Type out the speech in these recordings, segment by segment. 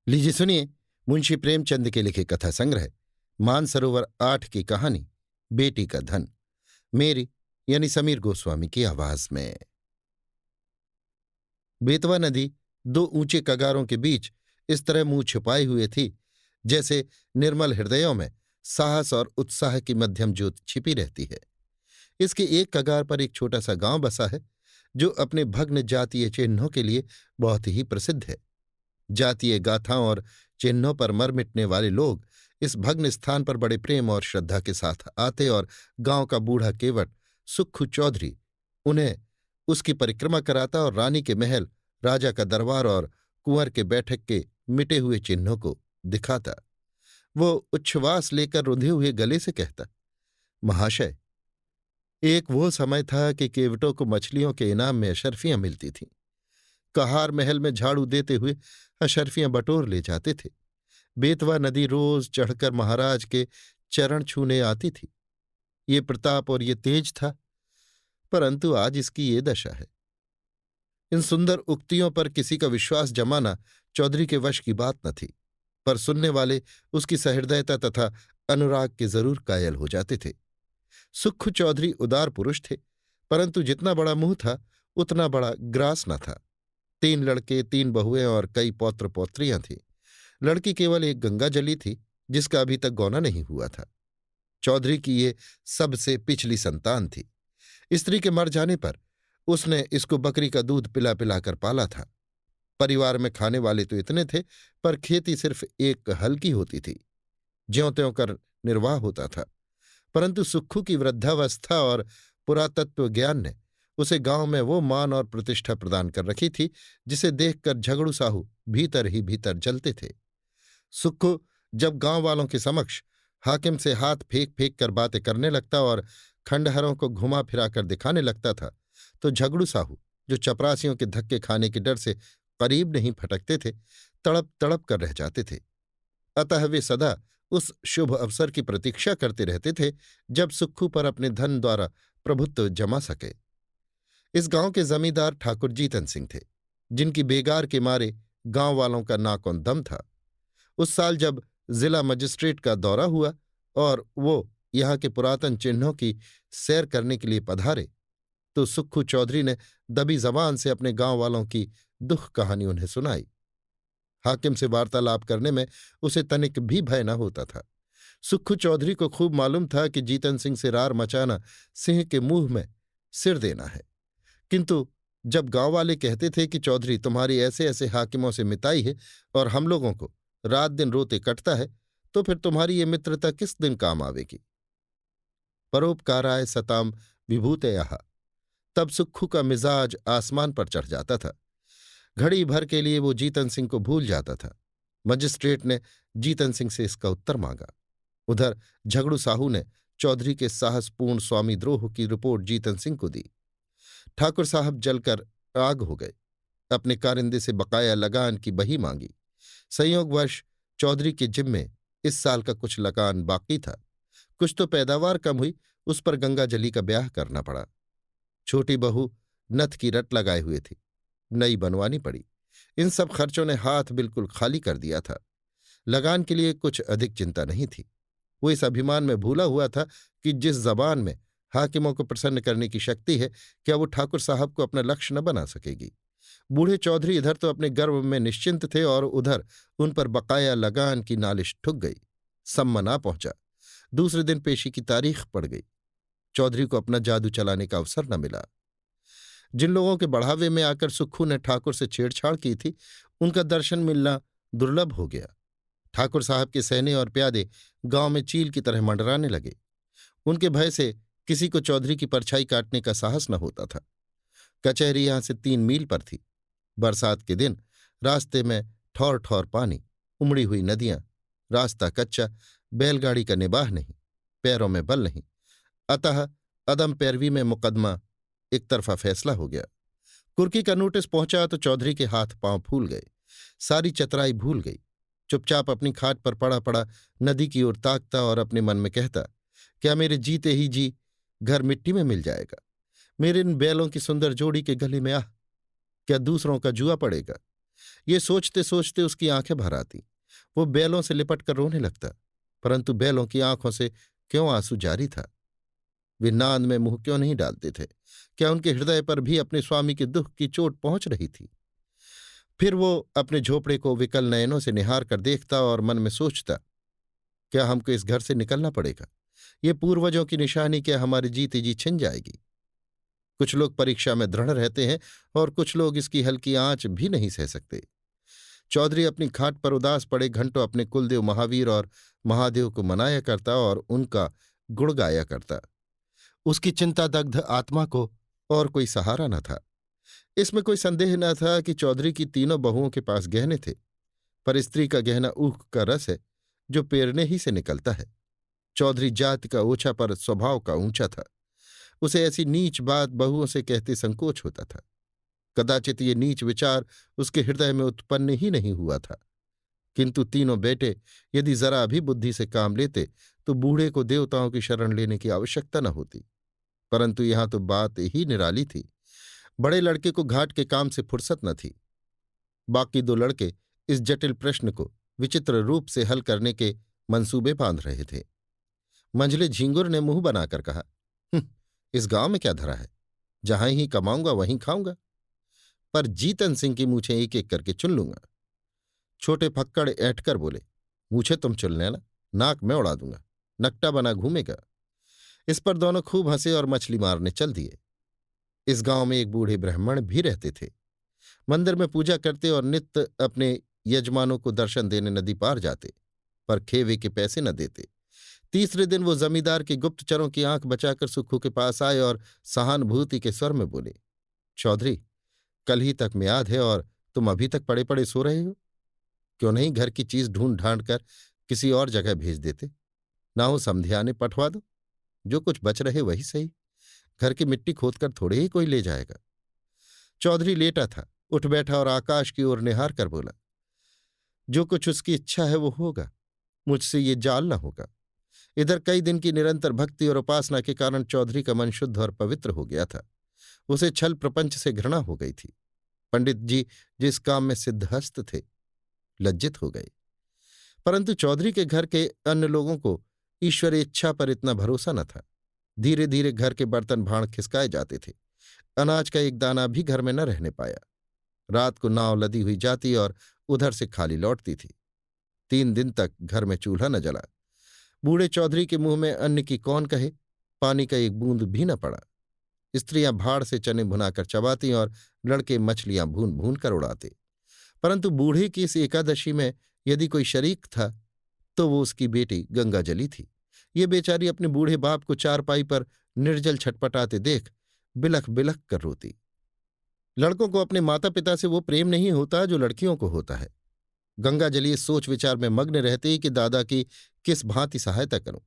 लीजिए सुनिए मुंशी प्रेमचंद के लिखे कथा संग्रह मानसरोवर 8 की कहानी बेटी का धन, मेरी यानी समीर गोस्वामी की आवाज में। बेतवा नदी दो ऊंचे कगारों के बीच इस तरह मुंह छुपाए हुए थी जैसे निर्मल हृदयों में साहस और उत्साह की मध्यम ज्योति छिपी रहती है। इसके एक कगार पर एक छोटा सा गांव बसा है जो अपने भग्न जातीय चिन्हों के लिए बहुत ही प्रसिद्ध है। जातीय गाथाओं और चिन्हों पर मर मिटने वाले लोग इस भग्न स्थान पर बड़े प्रेम और श्रद्धा के साथ आते और गांव का बूढ़ा केवट सुक्खू चौधरी उन्हें उसकी परिक्रमा कराता और रानी के महल, राजा का दरबार और कुंवर के बैठक के मिटे हुए चिन्हों को दिखाता। वो उच्छ्वास लेकर रुंधे हुए गले से कहता, महाशय, एक वो समय था कि केवटों को मछलियों के इनाम में अशर्फियां मिलती थीं। कहार महल में झाड़ू देते हुए अशर्फियां बटोर ले जाते थे। बेतवा नदी रोज चढ़कर महाराज के चरण छूने आती थी। ये प्रताप और ये तेज था, परंतु आज इसकी ये दशा है। इन सुंदर उक्तियों पर किसी का विश्वास जमाना चौधरी के वश की बात न थी, पर सुनने वाले उसकी सहृदयता तथा अनुराग के जरूर कायल हो जाते थे। सुक्खू चौधरी उदार पुरुष थे, परंतु जितना बड़ा मुंह था उतना बड़ा ग्रास न था। 3 लड़के, 3 बहुएं और कई पौत्र पौत्रियां थीं। लड़की केवल एक गंगाजली थी जिसका अभी तक गौना नहीं हुआ था। चौधरी की ये सबसे पिछली संतान थी। स्त्री के मर जाने पर उसने इसको बकरी का दूध पिला पिलाकर पाला था। परिवार में खाने वाले तो इतने थे, पर खेती सिर्फ एक हल की होती थी। ज्यों त्यों कर निर्वाह होता था। परंतु सुक्खू की वृद्धावस्था और पुरातत्व ज्ञान ने उसे गांव में वो मान और प्रतिष्ठा प्रदान कर रखी थी जिसे देखकर झगड़ू साहू भीतर ही भीतर जलते थे। सुक्खू जब गांव वालों के समक्ष हाकिम से हाथ फेंक फेंक कर बातें करने लगता और खंडहरों को घुमा फिरा कर दिखाने लगता था, तो झगड़ू साहू, जो चपरासियों के धक्के खाने के डर से करीब नहीं फटकते थे, तड़प तड़प कर रह जाते थे। अतः वे सदा उस शुभ अवसर की प्रतीक्षा करते रहते थे जब सुक्खू पर अपने धन द्वारा प्रभुत्व जमा सके। इस गांव के जमींदार ठाकुर जीतन सिंह थे, जिनकी बेगार के मारे गांव वालों का नाकौन दम था। उस साल जब जिला मजिस्ट्रेट का दौरा हुआ और वो यहाँ के पुरातन चिन्हों की सैर करने के लिए पधारे, तो सुक्खू चौधरी ने दबी जबान से अपने गांव वालों की दुख कहानी उन्हें सुनाई। हाकिम से वार्तालाप करने में उसे तनिक भी भय न होता था। सुक्खू चौधरी को खूब मालूम था कि जीतन सिंह से रार मचाना सिंह के मुंह में सिर देना है। किंतु जब गांव वाले कहते थे कि चौधरी, तुम्हारी ऐसे ऐसे हाकिमों से मिताई है और हम लोगों को रात दिन रोते कटता है, तो फिर तुम्हारी ये मित्रता किस दिन काम आवेगी। परोपकाराय सताम विभूतयः। तब सुक्खू का मिजाज आसमान पर चढ़ जाता था। घड़ी भर के लिए वो जीतन सिंह को भूल जाता था। मजिस्ट्रेट ने जीतन सिंह से इसका उत्तर मांगा। उधर झगड़ू साहू ने चौधरी के साहसपूर्ण स्वामीद्रोह की रिपोर्ट जीतन सिंह को दी। ठाकुर साहब जलकर आग हो गए। अपने कारिंदे से बकाया लगान की बही मांगी। संयोगवश चौधरी के जिम्मे इस साल का कुछ लगान बाकी था। कुछ तो पैदावार कम हुई, उस पर गंगाजली का ब्याह करना पड़ा। छोटी बहू नथ की रट लगाए हुए थी, नई बनवानी पड़ी। इन सब खर्चों ने हाथ बिल्कुल खाली कर दिया था। लगान के लिए कुछ अधिक चिंता नहीं थी। वो इस अभिमान में भूला हुआ था कि जिस जबान में हाकिमों को प्रसन्न करने की शक्ति है, क्या वो ठाकुर साहब को अपना लक्ष्य न बना सकेगी। बूढ़े चौधरी इधर तो अपने गर्व में निश्चिंत थे और उधर उन पर बकाया लगान की नालिश ठुक गई। सम्मन आ पहुंचा। दूसरे दिन पेशी की तारीख पड़ गई। चौधरी को अपना जादू चलाने का अवसर न मिला। जिन लोगों के बढ़ावे में आकर सुक्खू ने ठाकुर से छेड़छाड़ की थी, उनका दर्शन मिलना दुर्लभ हो गया। ठाकुर साहब के सहने और प्यादे गांव में चील की तरह मंडराने लगे। उनके भय से किसी को चौधरी की परछाई काटने का साहस न होता था। कचहरी यहां से 3 मील पर थी। बरसात के दिन रास्ते में ठौर ठौर पानी, उमड़ी हुई नदियां, रास्ता कच्चा, बैलगाड़ी का निबाह नहीं, पैरों में बल नहीं। अतः अदम पैरवी में मुकदमा एक तरफा फैसला हो गया। कुर्की का नोटिस पहुंचा तो चौधरी के हाथ पांव फूल गए। सारी चतराई भूल गई। चुपचाप अपनी खाट पर पड़ा पड़ा नदी की ओर ताकता और अपने मन में कहता, क्या मेरे जीते ही जी घर मिट्टी में मिल जाएगा। मेरे इन बैलों की सुंदर जोड़ी के गले में क्या दूसरों का जुआ पड़ेगा। ये सोचते सोचते उसकी आंखें भर आती। वो बैलों से लिपट कर रोने लगता, परंतु बैलों की आंखों से क्यों आंसू जारी था? वे नाद में मुंह क्यों नहीं डालते थे? क्या उनके हृदय पर भी अपने स्वामी के दुख की चोट पहुंच रही थी? फिर वो अपने झोपड़े को विकल नयनों से निहार कर देखता और मन में सोचता, क्या हमको इस घर से निकलना पड़ेगा? ये पूर्वजों की निशानी क्या हमारी जीते जी छिन जाएगी? कुछ लोग परीक्षा में दृढ़ रहते हैं और कुछ लोग इसकी हल्की आंच भी नहीं सह सकते। चौधरी अपनी खाट पर उदास पड़े घंटों अपने कुलदेव महावीर और महादेव को मनाया करता और उनका गुण गाया करता। उसकी चिंता दग्ध आत्मा को और कोई सहारा न था। इसमें कोई संदेह न था कि चौधरी की तीनों बहुओं के पास गहने थे, पर स्त्री का गहना ऊख का रस है जो पेरने ही से निकलता है। चौधरी जाति का ओछा पर स्वभाव का ऊंचा था। उसे ऐसी नीच बात बहुओं से कहते संकोच होता था। कदाचित ये नीच विचार उसके हृदय में उत्पन्न ही नहीं हुआ था, किंतु तीनों बेटे यदि जरा भी बुद्धि से काम लेते तो बूढ़े को देवताओं की शरण लेने की आवश्यकता न होती। परंतु यहां तो बात ही निराली थी। बड़े लड़के को घाट के काम से फुर्सत न थी। बाकी दो लड़के इस जटिल प्रश्न को विचित्र रूप से हल करने के मंसूबे बांध रहे थे। मंझले झींगुर ने मुंह बनाकर कहा, इस गांव में क्या धरा है? जहां ही कमाऊंगा वहीं खाऊंगा, पर जीतन सिंह की मूछें एक एक करके चुन लूंगा। छोटे फक्कड़ ऐंठकर बोले, मूछें तुम चुन लेना, नाक मैं उड़ा दूंगा, नकटा बना घूमेगा। इस पर दोनों खूब हंसे और मछली मारने चल दिए। इस गांव में एक बूढ़े ब्राह्मण भी रहते थे। मंदिर में पूजा करते और नित्य अपने यजमानों को दर्शन देने नदी पार जाते, पर खेवे के पैसे न देते। तीसरे दिन वो जमींदार के गुप्तचरों की आंख बचाकर सुक्खू के पास आए और सहानुभूति के स्वर में बोले, चौधरी, कल ही तक मियाद है और तुम अभी तक पड़े पड़े सो रहे हो? क्यों नहीं घर की चीज ढूंढ ढांड कर किसी और जगह भेज देते? ना हो समधिया ने पठवा दो, जो कुछ बच रहे वही सही। घर की मिट्टी खोदकर थोड़े ही कोई ले जाएगा। चौधरी लेटा था, उठ बैठा और आकाश की ओर निहार कर बोला, जो कुछ उसकी इच्छा है वो होगा, मुझसे ये जाल न होगा। इधर कई दिन की निरंतर भक्ति और उपासना के कारण चौधरी का मन शुद्ध और पवित्र हो गया था। उसे छल प्रपंच से घृणा हो गई थी। पंडित जी जिस काम में सिद्धहस्त थे, लज्जित हो गए। परंतु चौधरी के घर के अन्य लोगों को ईश्वरीय इच्छा पर इतना भरोसा न था। धीरे धीरे घर के बर्तन भाण खिसकाए जाते थे। अनाज का एक दाना भी घर में न रहने पाया। रात को नाव लदी हुई जाती और उधर से खाली लौटती थी। 3 दिन तक घर में चूल्हा न जला। बूढ़े चौधरी के मुंह में अन्न की कौन कहे, पानी का एक बूंद भी न पड़ा। स्त्रियां भाड़ से चने भुनाकर चबाती और लड़के मछलियां भून भून कर उड़ाते। परंतु बूढ़े की इस एकादशी में यदि कोई शरीक था तो वो उसकी बेटी गंगाजली थी। ये बेचारी अपने बूढ़े बाप को चारपाई पर निर्जल छटपटाते देख बिलख बिलख कर रोती। लड़कों को अपने माता पिता से वो प्रेम नहीं होता जो लड़कियों को होता है। गंगाजली इस सोच विचार में मग्न रहते ही कि दादा की किस भांति सहायता करूं।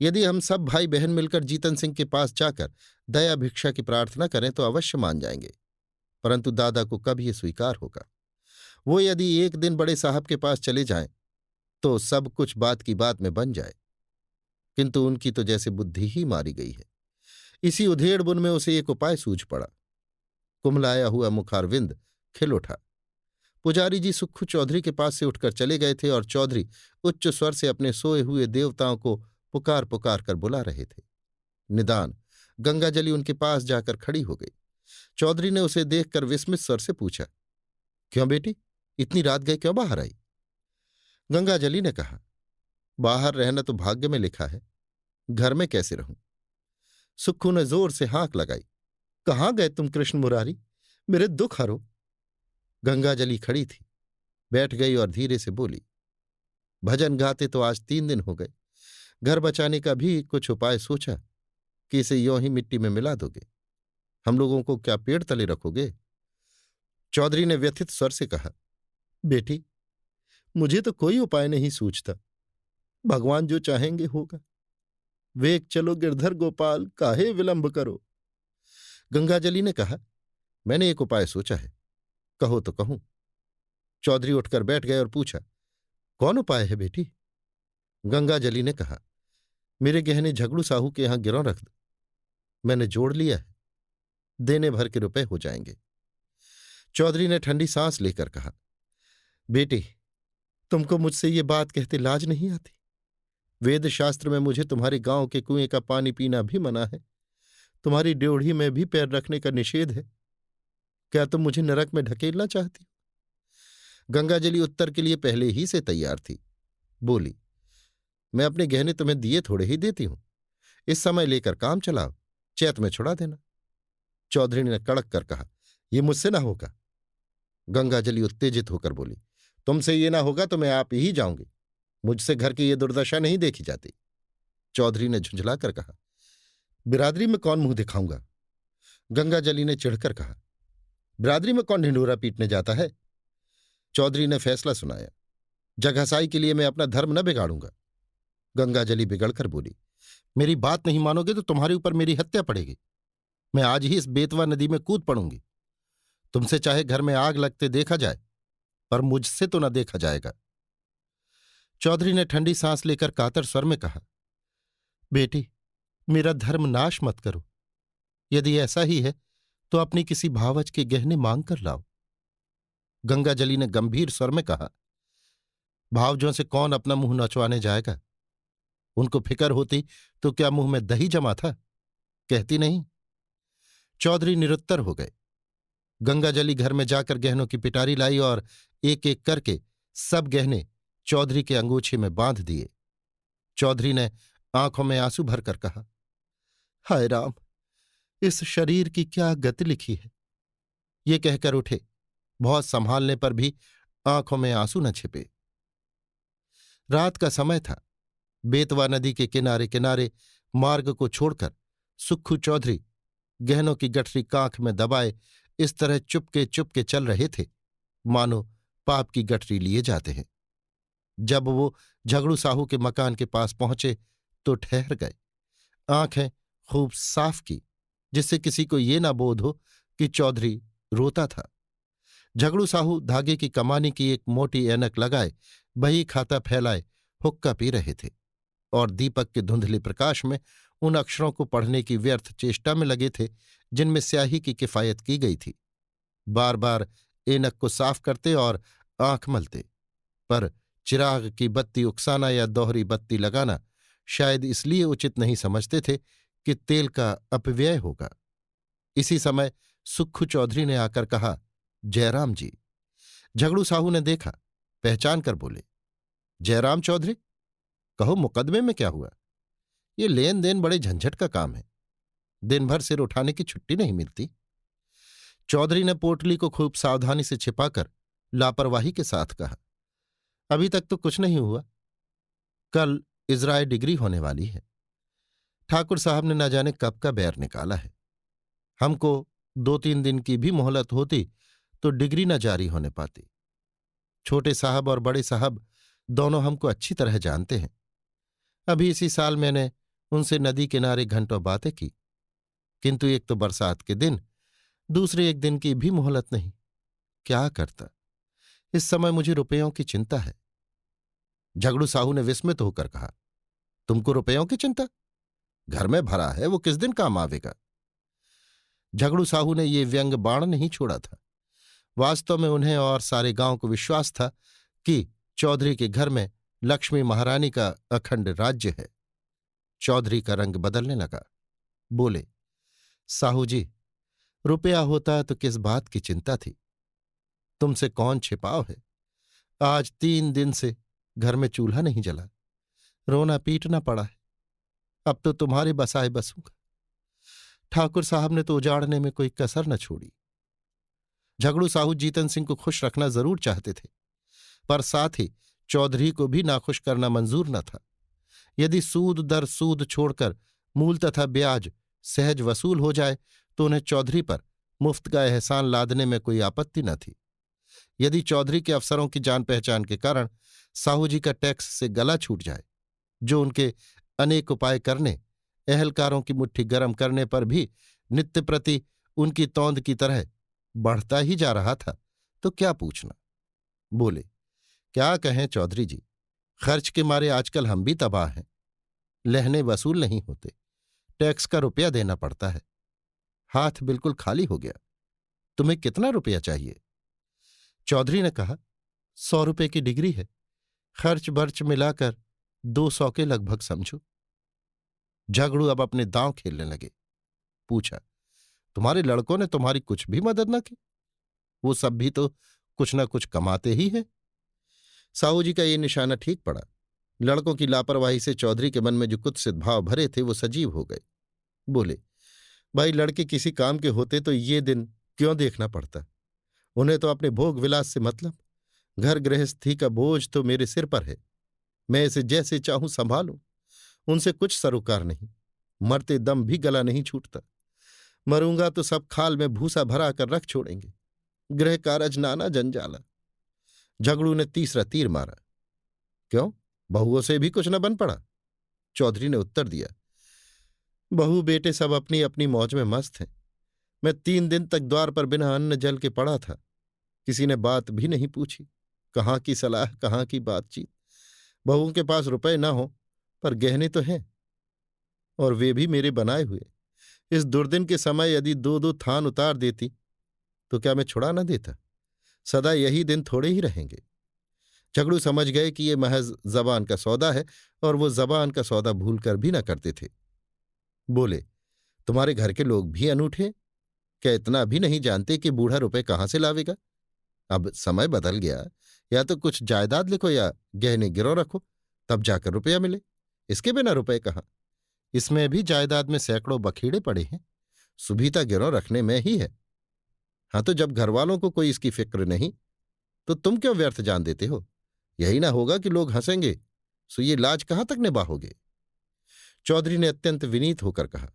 यदि हम सब भाई बहन मिलकर जीतन सिंह के पास जाकर दया भिक्षा की प्रार्थना करें तो अवश्य मान जाएंगे, परंतु दादा को कब ये स्वीकार होगा? वो यदि एक दिन बड़े साहब के पास चले जाएं तो सब कुछ बात की बात में बन जाए, किंतु उनकी तो जैसे बुद्धि ही मारी गई है। इसी उधेड़ बुन में उसे एक उपाय सूझ पड़ा। कुमलाया हुआ मुखारविंद खिल उठा। पुजारी जी सुक्खू चौधरी के पास से उठकर चले गए थे और चौधरी उच्च स्वर से अपने सोए हुए देवताओं को पुकार पुकार कर बुला रहे थे। निदान गंगाजली उनके पास जाकर खड़ी हो गई। चौधरी ने उसे देखकर विस्मित स्वर से पूछा, क्यों बेटी, इतनी रात गए क्यों बाहर आई? गंगाजली ने कहा, बाहर रहना तो भाग्य में लिखा है, घर में कैसे रहूं? सुक्खू ने जोर से हाँक लगाई, कहाँ गए तुम कृष्ण मुरारी, मेरे दुख हरो। गंगाजली खड़ी थी, बैठ गई और धीरे से बोली, भजन गाते तो आज 3 दिन हो गए। घर बचाने का भी कुछ उपाय सोचा कि इसे यों ही मिट्टी में मिला दोगे? हम लोगों को क्या पेड़ तले रखोगे? चौधरी ने व्यथित स्वर से कहा, बेटी, मुझे तो कोई उपाय नहीं सूझता। भगवान जो चाहेंगे होगा। वेग चलो गिरधर गोपाल, काहे विलंब करो। गंगाजली ने कहा, मैंने एक उपाय सोचा है, कहो तो कहूं। चौधरी उठकर बैठ गए और पूछा, कौन उपाय है बेटी? गंगाजली ने कहा, मेरे गहने झगड़ू साहू के यहां गिरौं रख दो, मैंने जोड़ लिया है, देने भर के रुपए हो जाएंगे। चौधरी ने ठंडी सांस लेकर कहा, बेटी, तुमको मुझसे ये बात कहते लाज नहीं आती? वेद शास्त्र में मुझे तुम्हारे गांव के कुएं का पानी पीना भी मना है। तुम्हारी ड्योढ़ी में भी पैर रखने का निषेध है। क्या तुम मुझे नरक में ढकेलना चाहती हो? गंगाजली उत्तर के लिए पहले ही से तैयार थी। बोली, मैं अपने गहने तुम्हें दिए थोड़े ही देती हूं। इस समय लेकर काम चलाओ, चैत में छुड़ा देना। चौधरी ने कड़क कर कहा, यह मुझसे ना होगा। गंगाजली उत्तेजित होकर बोली, तुमसे ये ना होगा तो मैं आप ही जाऊंगी। मुझसे घर की ये दुर्दशा नहीं देखी जाती। चौधरी ने झुंझलाकर कहा, बिरादरी में कौन मुंह दिखाऊंगा? गंगाजली ने चिढ़कर कहा, बिरादरी में कौन ढिंढोरा पीटने जाता है? चौधरी ने फैसला सुनाया, जगहसाई के लिए मैं अपना धर्म न बिगाड़ूंगा। गंगाजली बिगड़कर बोली, मेरी बात नहीं मानोगे तो तुम्हारे ऊपर मेरी हत्या पड़ेगी। मैं आज ही इस बेतवा नदी में कूद पड़ूंगी। तुमसे चाहे घर में आग लगते देखा जाए, पर मुझसे तो न देखा जाएगा। चौधरी ने ठंडी सांस लेकर कातर स्वर में कहा, बेटी, मेरा धर्म नाश मत करो। यदि ऐसा ही है तो अपनी किसी भावच के गहने मांग कर लाओ। गंगाजली ने गंभीर स्वर में कहा, भावजों से कौन अपना मुंह नचवाने जाएगा? उनको फिक्र होती तो क्या मुंह में दही जमा था? कहती नहीं। चौधरी निरुत्तर हो गए। गंगाजली घर में जाकर गहनों की पिटारी लाई और एक एक करके सब गहने चौधरी के अंगूछे में बांध दिए। चौधरी ने आंखों में आंसू भरकर कहा, हाय राम, इस शरीर की क्या गति लिखी है। ये कहकर उठे। बहुत संभालने पर भी आंखों में आंसू न छिपे। रात का समय था। बेतवा नदी के किनारे किनारे मार्ग को छोड़कर सुक्खू चौधरी गहनों की गठरी कांख में दबाए इस तरह चुपके चुपके चल रहे थे मानो पाप की गठरी लिए जाते हैं। जब वो झगड़ू साहू के मकान के पास पहुंचे तो ठहर गए। आंखें खूब साफ की, जिससे किसी को ये ना बोध हो कि चौधरी रोता था। झगड़ू साहू धागे की कमानी की एक मोटी ऐनक लगाए बही खाता फैलाए हुक्का पी रहे थे और दीपक के धुंधले प्रकाश में उन अक्षरों को पढ़ने की व्यर्थ चेष्टा में लगे थे जिनमें स्याही की किफायत की गई थी। बार बार ऐनक को साफ करते और आंख मलते, पर चिराग की बत्ती उकसाना या दोहरी बत्ती लगाना शायद इसलिए उचित नहीं समझते थे कि तेल का अपव्यय होगा। इसी समय सुक्खू चौधरी ने आकर कहा, जयराम जी। झगड़ू साहू ने देखा, पहचान कर बोले, जयराम चौधरी, कहो मुकदमे में क्या हुआ? ये लेन देन बड़े झंझट का काम है। दिन भर सिर उठाने की छुट्टी नहीं मिलती। चौधरी ने पोटली को खूब सावधानी से छिपाकर लापरवाही के साथ कहा, अभी तक तो कुछ नहीं हुआ। कल इजराय डिग्री होने वाली है। ठाकुर साहब ने न जाने कब का बैर निकाला है। हमको 2-3 दिन की भी मोहलत होती तो डिग्री न जारी होने पाती। छोटे साहब और बड़े साहब दोनों हमको अच्छी तरह जानते हैं। अभी इसी साल मैंने उनसे नदी किनारे घंटों बातें की, किंतु एक तो बरसात के दिन, दूसरे एक दिन की भी मोहलत नहीं। क्या करता? इस समय मुझे रुपयों की चिंता है। झगड़ू साहू ने विस्मित होकर कहा, तुमको रुपयों की चिंता? घर में भरा है, वो किस दिन काम आवेगा? झगड़ू साहू ने ये व्यंग बाण नहीं छोड़ा था। वास्तव में उन्हें और सारे गांव को विश्वास था कि चौधरी के घर में लक्ष्मी महारानी का अखंड राज्य है। चौधरी का रंग बदलने लगा। बोले, साहू जी, रुपया होता तो किस बात की चिंता थी? तुमसे कौन छिपाव है? आज 3 दिन से घर में चूल्हा नहीं जला, रोना पीटना पड़ा है। अब तो तुम्हारे बसाए बसूंगा। ठाकुर साहब ने तो उजाड़ने में कोई कसर न छोड़ी। झगड़ू साहू जीतन सिंह को खुश रखना जरूर चाहते थे, पर साथ ही चौधरी को भी नाखुश करना मंजूर न था। यदि सूद दर सूद छोड़कर मूल तथा ब्याज सहज वसूल हो जाए तो उन्हें चौधरी पर मुफ्त का एहसान लादने में कोई आपत्ति न थी। यदि चौधरी के अफसरों की जान पहचान के कारण साहू जी का टैक्स से गला छूट जाए, जो उनके अनेक उपाय करने, अहलकारों की मुट्ठी गर्म करने पर भी नित्य प्रति उनकी तौंद की तरह बढ़ता ही जा रहा था, तो क्या पूछना। बोले, क्या कहें चौधरी जी, खर्च के मारे आजकल हम भी तबाह हैं। लहने वसूल नहीं होते, टैक्स का रुपया देना पड़ता है। हाथ बिल्कुल खाली हो गया। तुम्हें कितना रुपया चाहिए? चौधरी ने कहा, 100 रुपए की डिग्री है, खर्च बर्च मिलाकर 200 के लगभग समझो। झगड़ू अब अपने दांव खेलने लगे। पूछा, तुम्हारे लड़कों ने तुम्हारी कुछ भी मदद न की? वो सब भी तो कुछ न कुछ कमाते ही हैं। साहू जी का ये निशाना ठीक पड़ा। लड़कों की लापरवाही से चौधरी के मन में जो कुत्सित भाव भरे थे वो सजीव हो गए। बोले, भाई लड़के किसी काम के होते तो ये दिन क्यों देखना पड़ता? उन्हें तो अपने भोग विलास से मतलब। घर गृहस्थी का बोझ तो मेरे सिर पर है। मैं इसे जैसे चाहूं संभालूं। उनसे कुछ सरोकार नहीं। मरते दम भी गला नहीं छूटता। मरूंगा तो सब खाल में भूसा भरा कर रख छोड़ेंगे। गृह कारज नाना जंजाला। झगड़ू ने तीसरा तीर मारा। क्यों, बहुओं से भी कुछ न बन पड़ा? चौधरी ने उत्तर दिया, बहू बेटे सब अपनी अपनी मौज में मस्त हैं। मैं 3 दिन तक द्वार पर बिना अन्न जल के पड़ा था। किसी ने बात भी नहीं पूछी। कहाँ की सलाह, कहाँ की बातचीत। बहुओं के पास रुपए ना हो पर गहने तो हैं, और वे भी मेरे बनाए हुए। इस दुर्दिन के समय यदि 2-2 थान उतार देती तो क्या मैं छुड़ा न देता? सदा यही दिन थोड़े ही रहेंगे। झगड़ू समझ गए कि ये महज जबान का सौदा है, और वो जबान का सौदा भूल कर भी न करते थे। बोले, तुम्हारे घर के लोग भी अनूठे? क्या इतना भी नहीं जानते कि बूढ़ा रुपए कहाँ से लावेगा? अब समय बदल गया। या तो कुछ जायदाद लिखो या गहने गिरव रखो, तब जाकर रुपया मिले। इसके बिना रुपए कहाँ? इसमें भी जायदाद में सैकड़ों बखेड़े पड़े हैं। सुभीता गिरव रखने में ही है। हाँ, तो जब घरवालों को कोई इसकी फिक्र नहीं तो तुम क्यों व्यर्थ जान देते हो? यही ना होगा कि लोग हंसेंगे, सो ये लाज कहाँ तक निभाओगे? चौधरी ने अत्यंत विनीत होकर कहा,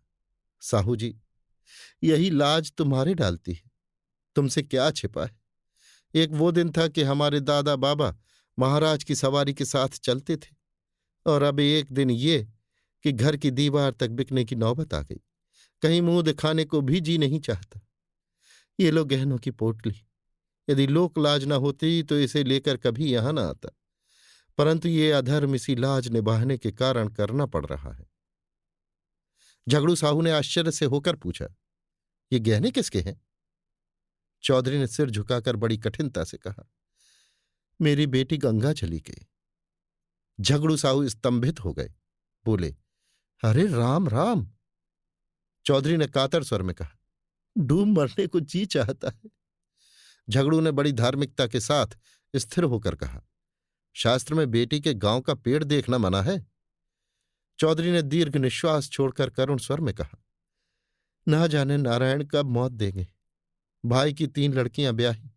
साहू जी, यही लाज तुम्हारे डालती है। तुमसे क्या छिपा है? एक वो दिन था कि हमारे दादा बाबा महाराज की सवारी के साथ चलते थे, और अब एक दिन ये कि घर की दीवार तक बिकने की नौबत आ गई। कहीं मुंह दिखाने को भी जी नहीं चाहता। ये लो गहनों की पोटली। यदि लोक लाज न होती तो इसे लेकर कभी यहां न आता, परंतु ये अधर्म इसी लाज निभाने के कारण करना पड़ रहा है। झगड़ू साहू ने आश्चर्य से होकर पूछा, ये गहने किसके हैं? चौधरी ने सिर झुकाकर बड़ी कठिनता से कहा, मेरी बेटी गंगा चली गई। झगड़ू साहू स्तंभित हो गए। बोले, अरे राम राम। चौधरी ने कातर स्वर में कहा, डूब मरने को जी चाहता है। झगड़ू ने बड़ी धार्मिकता के साथ स्थिर होकर कहा, शास्त्र में बेटी के गांव का पेड़ देखना मना है। चौधरी ने दीर्घ निश्वास छोड़कर करुण स्वर में कहा, ना जाने नारायण कब मौत देंगे। भाई की 3 लड़कियां ब्याही,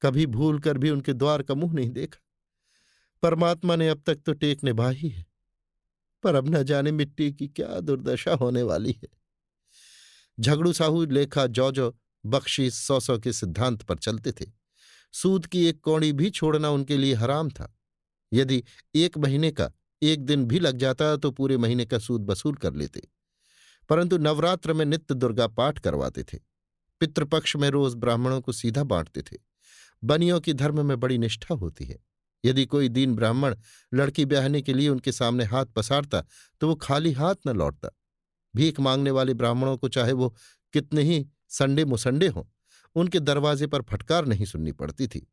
कभी भूल कर भी उनके द्वार का मुंह नहीं देखा। परमात्मा ने अब तक तो टेक निभाई है, पर अब न जाने मिट्टी की क्या दुर्दशा होने वाली है। झगड़ू साहू लेखा जौ बख्शीश 100 के सिद्धांत पर चलते थे। सूद की एक कौड़ी भी छोड़ना उनके लिए हराम था। यदि 1 महीने का 1 दिन भी लग जाता तो पूरे महीने का सूद वसूल कर लेते। परंतु नवरात्र में नित्य दुर्गा पाठ करवाते थे। पितृपक्ष में रोज ब्राह्मणों को सीधा बांटते थे। बनियों की धर्म में बड़ी निष्ठा होती है। यदि कोई दीन ब्राह्मण लड़की ब्याहने के लिए उनके सामने हाथ पसारता तो वो खाली हाथ न लौटता। भीख मांगने वाले ब्राह्मणों को चाहे वो कितने ही संडे मुसंडे हों, उनके दरवाजे पर फटकार नहीं सुननी पड़ती थी।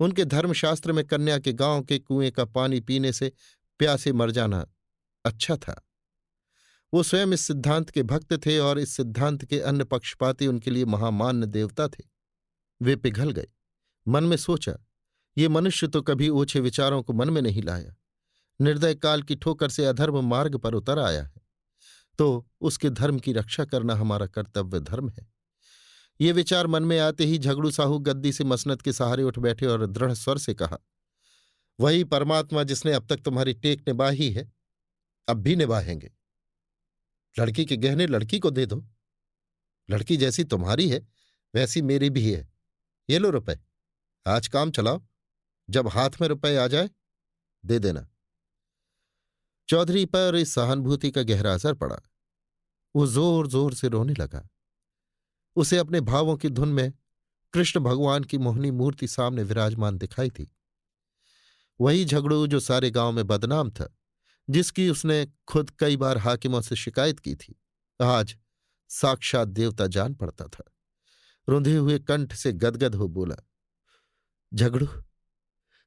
उनके धर्मशास्त्र में कन्या के गांव के कुएं का पानी पीने से प्यासे मर जाना अच्छा था। वो स्वयं इस सिद्धांत के भक्त थे, और इस सिद्धांत के अन्य पक्षपाती उनके लिए महामान्य देवता थे। वे पिघल गए। मन में सोचा, ये मनुष्य तो कभी ओछे विचारों को मन में नहीं लाया। निर्दय काल की ठोकर से अधर्म मार्ग पर उतर आया है, तो उसके धर्म की रक्षा करना हमारा कर्तव्य धर्म है। ये विचार मन में आते ही झगड़ू साहू गद्दी से मसनद के सहारे उठ बैठे और दृढ़ स्वर से कहा, वही परमात्मा जिसने अब तक तुम्हारी टेक निभाई है, अब भी निभाएंगे। लड़की के गहने लड़की को दे दो। लड़की जैसी तुम्हारी है वैसी मेरी भी है। ये लो रुपए, आज काम चलाओ। जब हाथ में रुपए आ जाए दे देना। चौधरी पर इस सहानुभूति का गहरा असर पड़ा। वो जोर जोर से रोने लगा। उसे अपने भावों की धुन में कृष्ण भगवान की मोहनी मूर्ति सामने विराजमान दिखाई थी। वही झगड़ू जो सारे गांव में बदनाम था, जिसकी उसने खुद कई बार हाकिमों से शिकायत की थी, आज साक्षात देवता जान पड़ता था। रुंधे हुए कंठ से गदगद हो बोला, झगड़ू,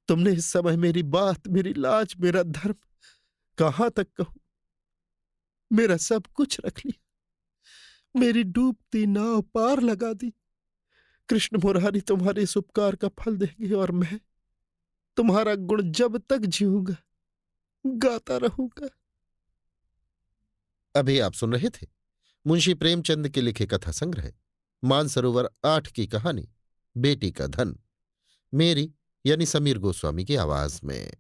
तुमने इस समय मेरी बात, मेरी लाज, मेरा धर्म कहां तक कहूं, मेरा सब कुछ रख लिया, मेरी डूबती नाव पार लगा दी। कृष्ण मुरारी तुम्हारे इस उपकार का फल देंगे और मैं तुम्हारा गुण जब तक जीऊंगा गाता रहूंगा। अभी आप सुन रहे थे मुंशी प्रेमचंद के लिखे कथा संग्रह मानसरोवर 8 की कहानी बेटी का धन, मेरी यानी समीर गोस्वामी की आवाज में।